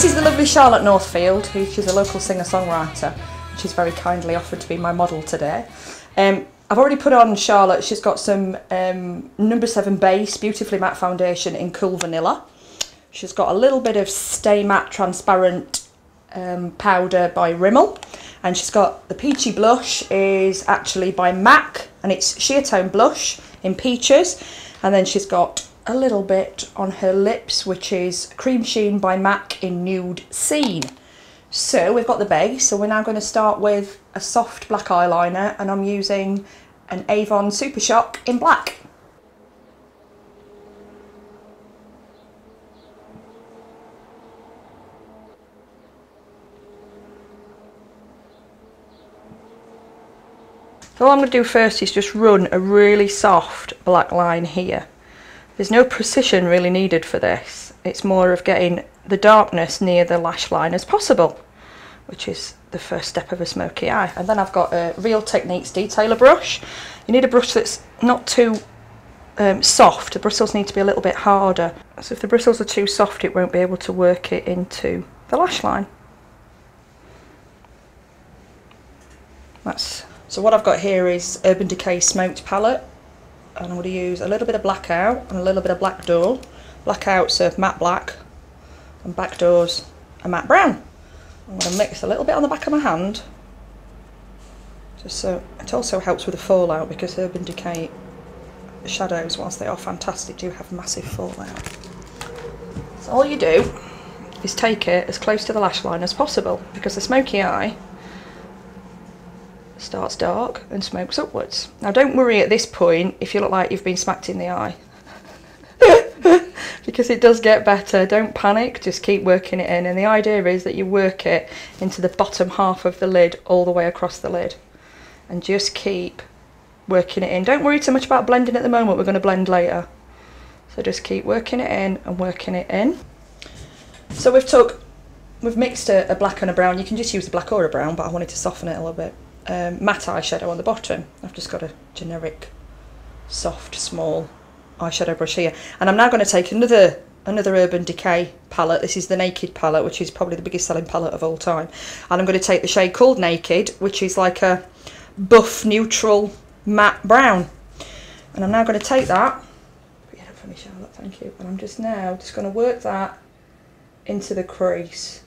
this is the lovely Charlotte Northfield, who she's a local singer-songwriter. She's very kindly offered to be my model today. I've already put on Charlotte. She's got some number 7 base, beautifully matte foundation in Cool Vanilla. She's got a little bit of Stay Matte Transparent powder by Rimmel. And she's got the peachy blush is actually by MAC, and it's sheer tone blush in peaches. And then she's got a little bit on her lips, which is Cream Sheen by MAC in Nude Scene. So we've got the base, so we're now going to start with a soft black eyeliner, and I'm using an Avon Super Shock in black. So all I'm going to do first is just run a really soft black line here. There's no precision really needed for this. It's more of getting the darkness near the lash line as possible, which is the first step of a smoky eye. And then I've got a Real Techniques detailer brush. You need a brush that's not too soft. The bristles need to be a little bit harder. So if the bristles are too soft, it won't be able to work it into the lash line. So what I've got here is Urban Decay Smoked Palette, and I'm going to use a little bit of Blackout and a little bit of Black Door. Blackouts are matte black and Black Doors are matte brown. I'm going to mix a little bit on the back of my hand, just so it also helps with the fallout, because Urban Decay shadows, whilst they are fantastic, do have massive fallout. So all you do is take it as close to the lash line as possible, because the smoky eye starts dark and smokes upwards. Now don't worry at this point if you look like you've been smacked in the eye, because it does get better. Don't panic, just keep working it in, and the idea is that you work it into the bottom half of the lid all the way across the lid, and just keep working it in. Don't worry too much about blending at the moment, we're going to blend later, so just keep working it in and working it in. So we've mixed a black and a brown. You can just use a black or a brown, but I wanted to soften it a little bit. Matte eyeshadow on the bottom. I've just got a generic soft small eyeshadow brush here, and I'm now going to take another Urban Decay palette. This is the Naked palette, which is probably the biggest selling palette of all time, and I'm going to take the shade called Naked, which is like a buff neutral matte brown, and I'm now going to take that, put it up for me, Charlotte, thank you, and I'm just going to work that into the crease.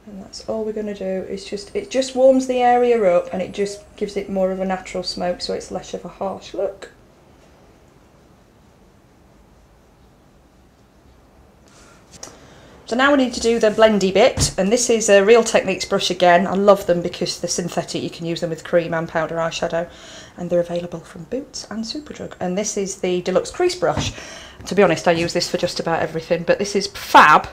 And that's all we're going to do. It just warms the area up, and it just gives it more of a natural smoke, so it's less of a harsh look. So now we need to do the blendy bit, and this is a Real Techniques brush again. I love them because they're synthetic. You can use them with cream and powder eyeshadow, and they're available from Boots and Superdrug. And this is the Deluxe Crease brush. To be honest, I use this for just about everything, but this is fab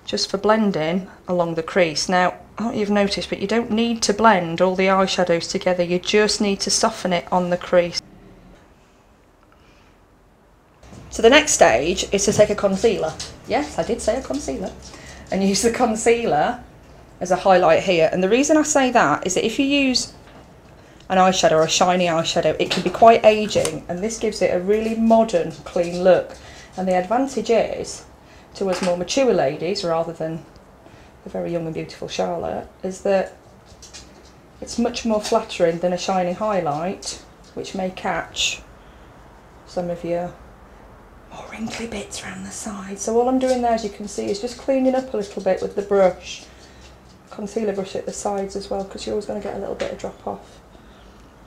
just for blending along the crease. Now, I don't know if you've noticed, but you don't need to blend all the eyeshadows together, you just need to soften it on the crease. So the next stage is to take a concealer. Yes, I did say a concealer. And use the concealer as a highlight here. And the reason I say that is that if you use an eyeshadow or a shiny eyeshadow, it can be quite aging, and this gives it a really modern, clean look. And the advantage is, to us more mature ladies, rather than the very young and beautiful Charlotte, is that it's much more flattering than a shiny highlight, which may catch some of your more wrinkly bits around the side. So all I'm doing there, as you can see, is just cleaning up a little bit with the brush. Concealer brush at the sides as well, because you're always going to get a little bit of drop off.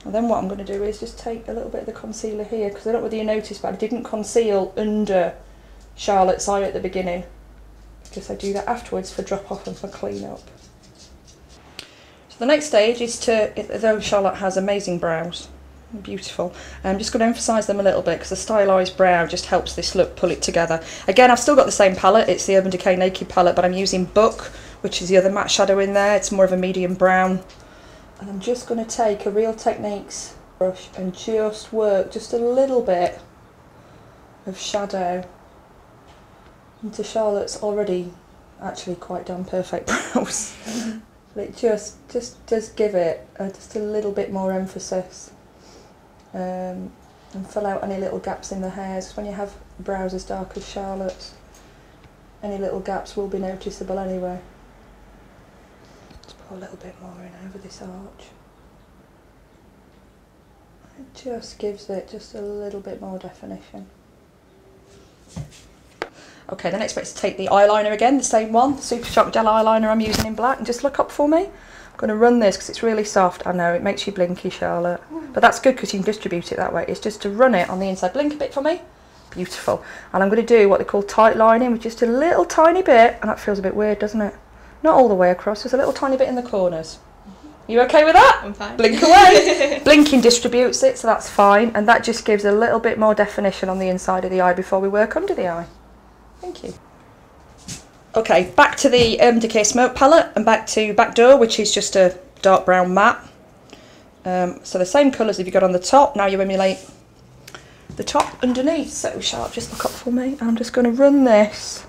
And then what I'm going to do is just take a little bit of the concealer here, because I don't know whether you noticed, but I didn't conceal under Charlotte's eye at the beginning, because I do that afterwards for drop off and for clean up. So the next stage is though Charlotte has amazing brows, beautiful, I'm just going to emphasise them a little bit, because the stylised brow just helps this look pull it together. Again, I've still got the same palette, it's the Urban Decay Naked palette, but I'm using Book, which is the other matte shadow in there. It's more of a medium brown, and I'm just going to take a Real Techniques brush and just work just a little bit of shadow into Charlotte's already actually quite damn perfect brows. But it just does give it just a little bit more emphasis, and fill out any little gaps in the hairs, when you have brows as dark as Charlotte's. any little gaps will be noticeable anyway. Let's put a little bit more in over this arch. It just gives it just a little bit more definition. Okay, the next bit is to take the eyeliner again, the same one, the Super Shock Gel eyeliner I'm using in black, and just look up for me. I'm going to run this because it's really soft. I know, it makes you blinky, Charlotte. But that's good because you can distribute it that way. It's just to run it on the inside. Blink a bit for me. Beautiful. And I'm going to do what they call tight lining with just a little tiny bit, and that feels a bit weird, doesn't it? Not all the way across, just a little tiny bit in the corners. You okay with that? I'm fine. Blink away. Blinking distributes it, so that's fine. And that just gives a little bit more definition on the inside of the eye before we work under the eye. Thank you. Okay, back to the Decay Smoke palette and back to Backdoor, which is just a dark brown matte. So the same colours if you got on the top. Now you emulate the top underneath. So Sharp, just look up for me. I'm just going to run this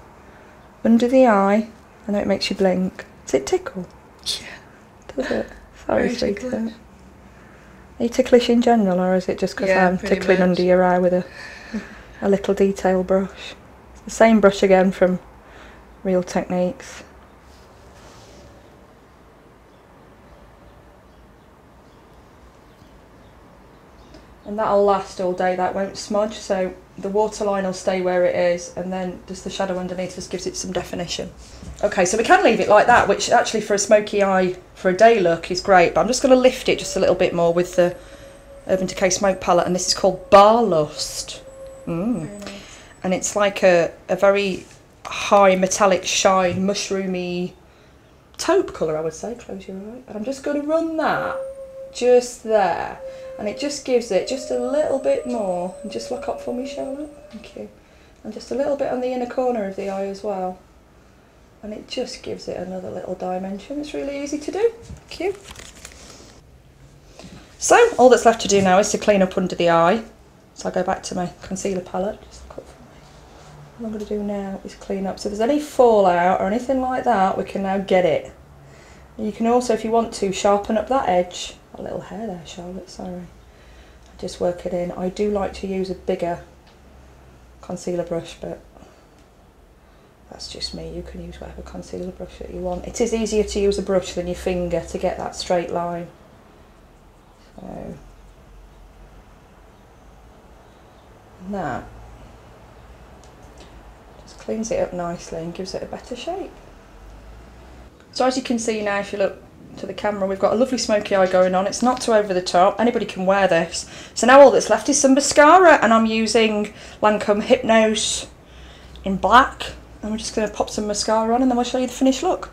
under the eye. I know it makes you blink. Does it tickle? Yeah. Does it? Sorry, sweetheart. Are you ticklish in general, or is it just because I'm tickling much under your eye with a little detail brush? It's the same brush again from Real Techniques. And that'll last all day, that won't smudge, so the waterline will stay where it is, and then just the shadow underneath just gives it some definition. Okay, so we can leave it like that, which actually for a smoky eye, for a day look, is great, but I'm just going to lift it just a little bit more with the Urban Decay Smoke palette, and this is called Bar Lust. Very nice. And it's like a very high metallic shine, mushroomy taupe colour, I would say. Close your eye. And I'm just going to run that just there, and it just gives it just a little bit more. And just look up for me, Charlotte. Thank you. And just a little bit on the inner corner of the eye as well, and it just gives it another little dimension. It's really easy to do. Thank you. So all that's left to do now is to clean up under the eye. So I'll go back to my concealer palette. Just look up for me. What I'm going to do now is clean up. So if there's any fallout or anything like that, we can now get it. You can also, if you want to, sharpen up that edge. A little hair there, Charlotte, sorry. Just work it in. I do like to use a bigger concealer brush, but that's just me. You can use whatever concealer brush that you want. It is easier to use a brush than your finger to get that straight line. So, and that just cleans it up nicely and gives it a better shape. So as you can see now, if you look to the camera, we've got a lovely smoky eye going on. It's not too over the top. Anybody can wear this. So now all that's left is some mascara, and I'm using Lancome Hypnose in black. And we're just going to pop some mascara on, and then we'll show you the finished look.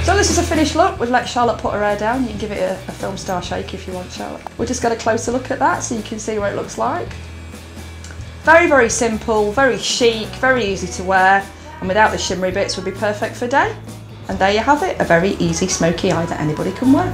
So this is a finished look. We've let Charlotte put her hair down. You can give it a film star shake if you want, Charlotte. We'll just get a closer look at that so you can see what it looks like. Very, very simple, very chic, very easy to wear, and without the shimmery bits would be perfect for day. And there you have it, a very easy smoky eye that anybody can wear.